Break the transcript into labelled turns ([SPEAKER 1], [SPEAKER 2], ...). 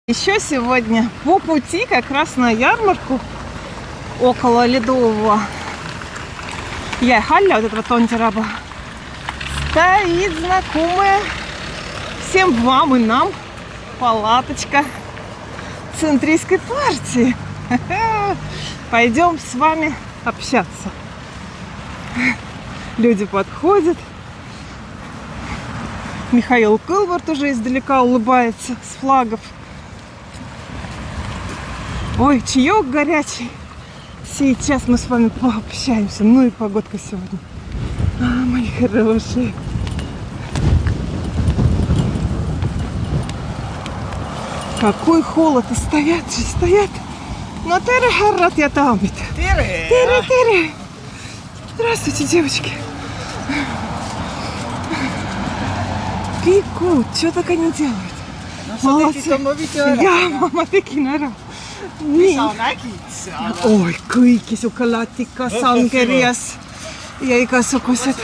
[SPEAKER 1] Еще сегодня по пути как раз на ярмарку около Ледового Яйхалля, вот этого Тонтираба, стоит знакомая всем вам и нам палаточка центристской партии. Пойдем с вами общаться. Люди подходят. Михаил Кылберт уже издалека улыбается с флагов. Ой, чаек горячий. Сейчас мы с вами пообщаемся. Ну и погодка сегодня. Мои хорошие. Какой холод. И стоят же, стоят. Но тыры харат я там. Тыры. Здравствуйте, девочки. Пекут. Что так они делают? Молодцы. Я, мама, такие нара. Oi, kõiki su kalatikas, ankerias ja igasugused